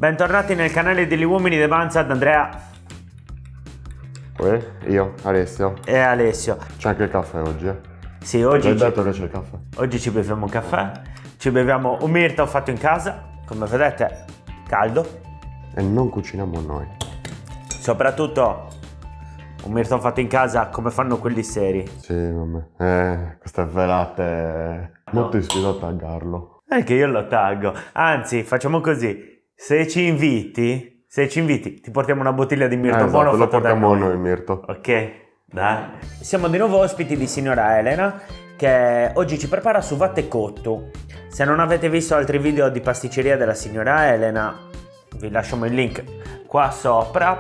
Bentornati nel canale degli uomini di Banza ad Andrea Io, Alessio. e Alessio. C'è anche il caffè oggi, eh? Sì, oggi Hai detto che c'è il caffè? oggi ci beviamo un caffè, ci beviamo un mirto fatto in casa, come vedete, caldo. E non cuciniamo noi. Soprattutto un mirto fatto in casa come fanno quelli seri. Sì, vabbè. Queste velate... Molto ispirato a taggarlo. Anche io lo taggo. Anzi, facciamo così. Se ci inviti, ti portiamo una bottiglia di mirto Esatto, buono lo fatto da portiamo noi. noi il mirto. Ok, dai. Siamo di nuovo ospiti di signora Elena che oggi ci prepara suvate cotto. Se non avete visto altri video di pasticceria della signora Elena, vi lasciamo il link qua sopra.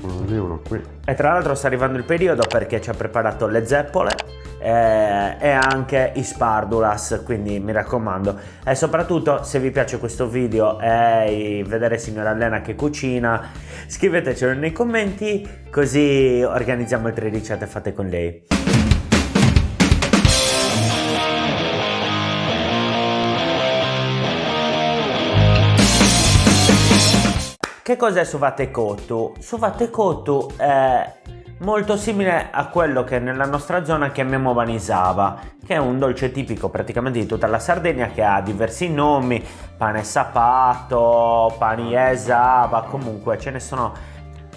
Uno lì, uno qui. E tra l'altro sta arrivando il periodo perché ci ha preparato le zeppole e anche i spardulas, quindi mi raccomando. E soprattutto, se vi piace questo video e vedere signora Elena che cucina, scrivetecelo nei commenti così organizziamo altre ricette fatte con lei. Che cos'è suvate cotto? Suvate cotto è molto simile a quello che nella nostra zona chiamiamo vanisava, che è un dolce tipico praticamente di tutta la Sardegna che ha diversi nomi, pane sapato, pani esaba, comunque ce ne sono.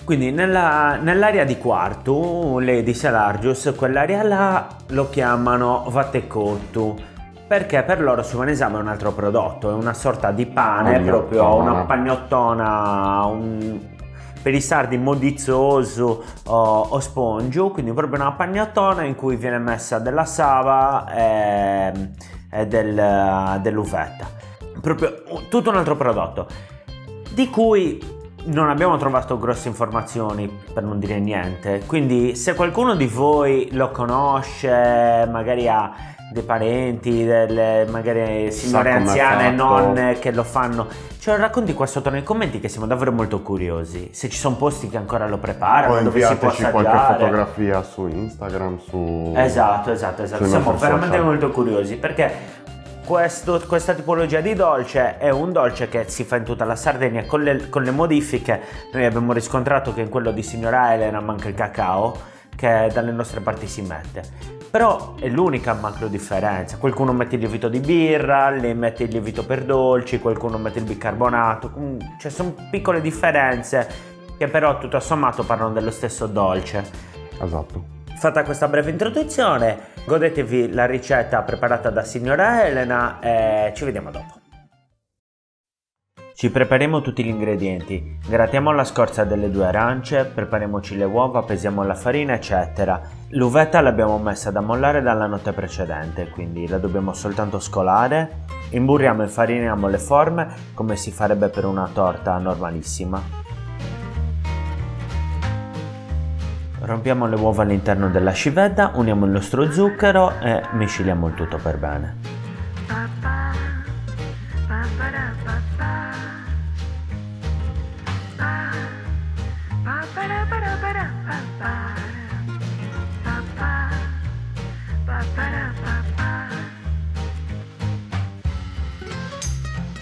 Quindi nell'area di Quartu, Lady Salargius, quell'area là lo chiamano vatecotto. Perché per loro su vanesame è un altro prodotto, è una sorta di pane, proprio una pagnottona, per i sardi modizzoso o spongio, quindi proprio una pagnottona in cui viene messa della sava e dell'uvetta. Proprio tutto un altro prodotto, di cui non abbiamo trovato grosse informazioni, per non dire niente. Quindi se qualcuno di voi lo conosce, magari ha dei parenti, magari signore anziane, nonne che lo fanno, ce lo racconti qua sotto nei commenti che siamo davvero molto curiosi. Se ci sono posti che ancora lo preparano, O dove si può inviateci assaggiare. qualche fotografia su Instagram, su... Esatto. Siamo veramente social. molto curiosi perché questa tipologia di dolce è un dolce che si fa in tutta la Sardegna con le modifiche. Noi abbiamo riscontrato che in quello di signora Elena manca il cacao, che dalle nostre parti si mette. Però è l'unica macro differenza. Qualcuno mette il lievito di birra, lei mette il lievito per dolci, qualcuno mette il bicarbonato. Cioè sono piccole differenze che però tutto sommato parlano dello stesso dolce. Esatto. Fatta questa breve introduzione, godetevi la ricetta preparata da signora Elena e ci vediamo dopo. Ci prepariamo tutti gli ingredienti, grattiamo la scorza delle 2 arance, prepariamoci le uova, pesiamo la farina eccetera. L'uvetta l'abbiamo messa ad ammollare dalla notte precedente, quindi la dobbiamo soltanto scolare. Imburriamo e infariniamo le forme come si farebbe per una torta normalissima. Rompiamo le uova all'interno della scivetta, uniamo il nostro zucchero e misceliamo il tutto per bene.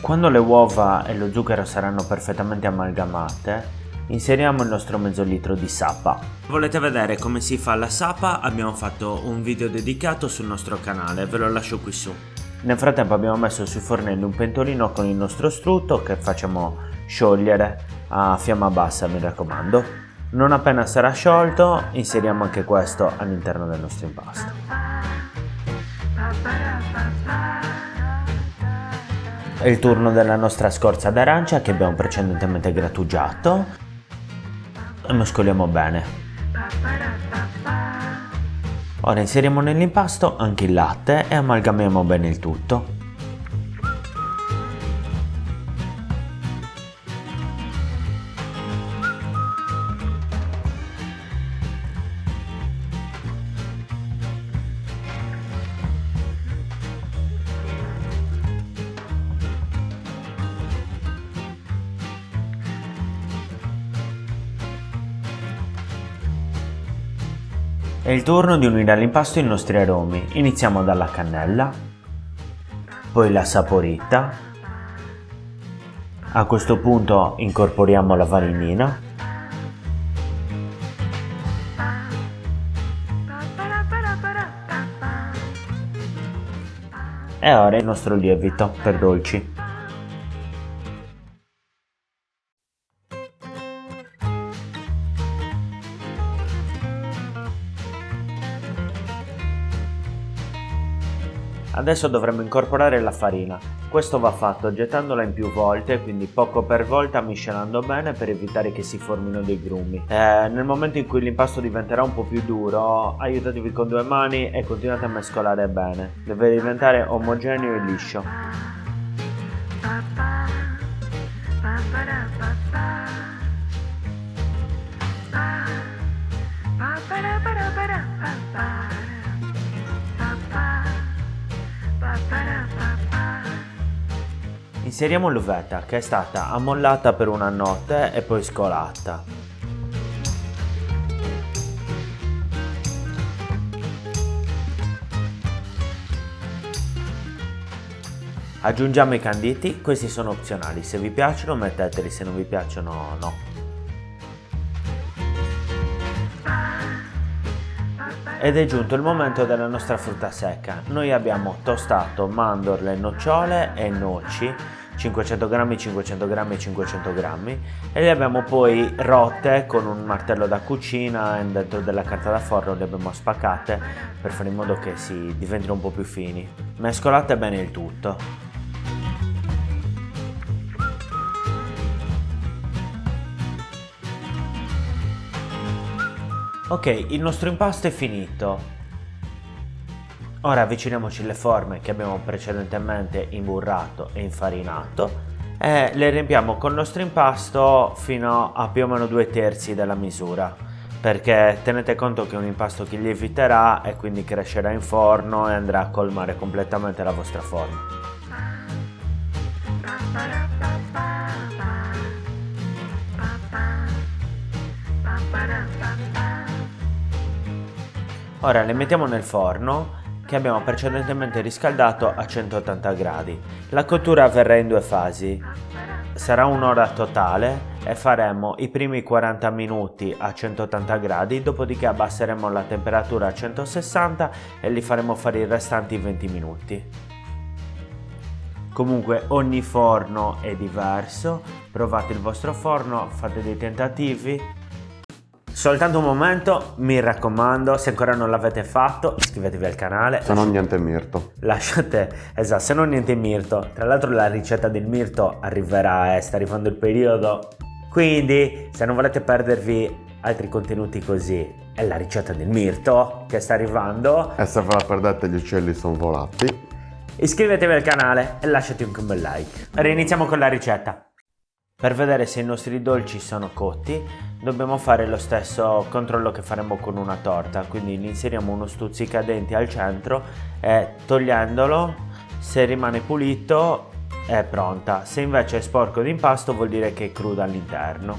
Quando le uova e lo zucchero saranno perfettamente amalgamate, inseriamo il nostro mezzo litro di sapa. Volete vedere come si fa la sapa? Abbiamo fatto un video dedicato sul nostro canale, ve lo lascio qui su. Nel frattempo abbiamo messo sui fornelli un pentolino con il nostro strutto che facciamo sciogliere a fiamma bassa, mi raccomando. Non appena sarà sciolto, inseriamo anche questo all'interno del nostro impasto. È il turno della nostra scorza d'arancia che abbiamo precedentemente grattugiato e mescoliamo bene. Ora inseriamo nell'impasto anche il latte e amalgamiamo bene il tutto. È il turno di unire all'impasto i nostri aromi. Iniziamo dalla cannella, poi la saporita, A questo punto incorporiamo la vanillina e ora il nostro lievito per dolci. Adesso dovremo incorporare la farina. Questo va fatto gettandola in più volte, quindi poco per volta, miscelando bene per evitare che si formino dei grumi. Nel momento in cui l'impasto diventerà un po' più duro, aiutatevi con 2 mani e continuate a mescolare bene. Deve diventare omogeneo e liscio. Inseriamo l'uvetta che è stata ammollata per una notte e poi scolata. Aggiungiamo i canditi, questi sono opzionali, se vi piacciono metteteli, se non vi piacciono no. Ed è giunto il momento della nostra frutta secca. Noi abbiamo tostato mandorle, nocciole e noci, 500 g, 500 g e 500 g, e le abbiamo poi rotte con un martello da cucina e dentro della carta da forno le abbiamo spaccate per fare in modo che si diventino un po' più fini. Mescolate bene il tutto. Ok, il nostro impasto è finito. Ora avviciniamoci le forme che abbiamo precedentemente imburrato e infarinato e le riempiamo col nostro impasto fino a più o meno 2/3 della misura, perché tenete conto che è un impasto che lieviterà e quindi crescerà in forno e andrà a colmare completamente la vostra forma. Ora le mettiamo nel forno che abbiamo precedentemente riscaldato a 180 gradi. La cottura avverrà in 2 fasi. Sarà un'ora totale e faremo i primi 40 minuti a 180 gradi, dopodiché abbasseremo la temperatura a 160 e li faremo fare i restanti 20 minuti. Comunque ogni forno è diverso, provate il vostro forno, fate dei tentativi. Soltanto un momento, mi raccomando, se ancora non l'avete fatto, iscrivetevi al canale. Se non niente mirto. Esatto, se non niente mirto. Tra l'altro la ricetta del mirto arriverà, sta arrivando il periodo. Quindi, se non volete perdervi altri contenuti così, è la ricetta del mirto che sta arrivando. E se ve la perdete gli uccelli sono volati. Iscrivetevi al canale e lasciate un bel like. Reiniziamo con la ricetta. Per vedere se i nostri dolci sono cotti, dobbiamo fare lo stesso controllo che faremo con una torta, quindi inseriamo uno stuzzicadenti al centro e togliendolo, se rimane pulito è pronta, se invece è sporco di impasto vuol dire che è crudo all'interno.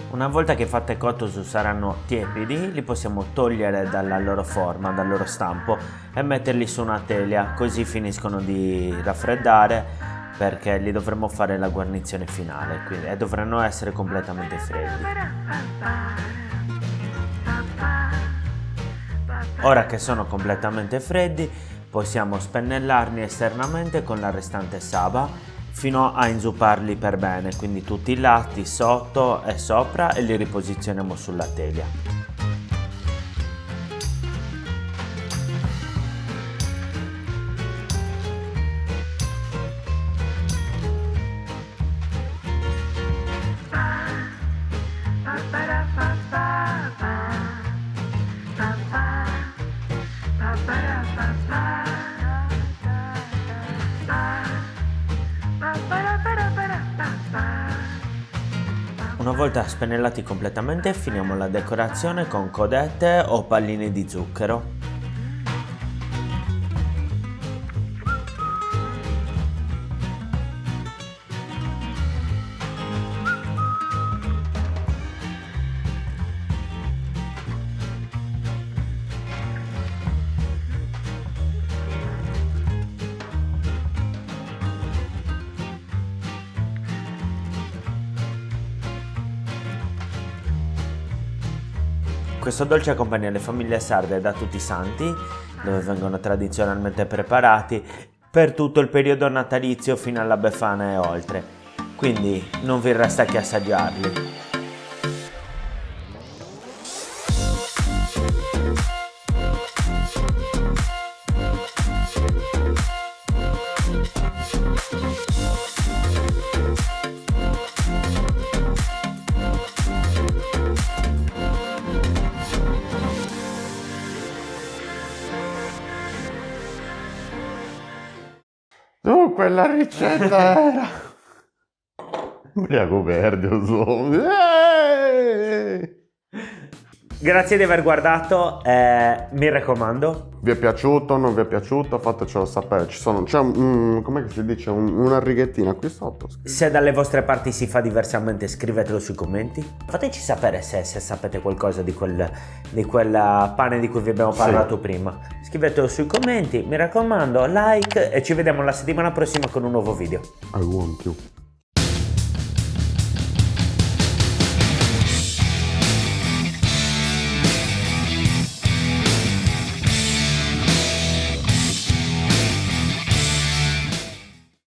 Una volta che fate cotto saranno tiepidi, li possiamo togliere dalla loro forma, dal loro stampo e metterli su una teglia, così finiscono di raffreddare, perché li dovremo fare la guarnizione finale, quindi dovranno essere completamente freddi. Ora che sono completamente freddi, possiamo spennellarli esternamente con la restante saba fino a inzupparli per bene, quindi tutti i lati, sotto e sopra, e li riposizioniamo sulla teglia. Una volta spennellati completamente, finiamo la decorazione con codette o palline di zucchero. Questo dolce accompagna le famiglie sarde da tutti i santi, dove vengono tradizionalmente preparati per tutto il periodo natalizio fino alla Befana e oltre. Quindi non vi resta che assaggiarli. Quella ricetta era... Ubriaco verde, lo so. Grazie di aver guardato, mi raccomando. Vi è piaciuto, non vi è piaciuto? Fatecelo sapere. C'è com'è che si dice? Una righettina qui sotto. Se dalle vostre parti si fa diversamente, scrivetelo sui commenti. Fateci sapere se sapete qualcosa di quel pane di cui vi abbiamo parlato prima. Scrivetelo sui commenti, mi raccomando, like e ci vediamo la settimana prossima con un nuovo video. I want you.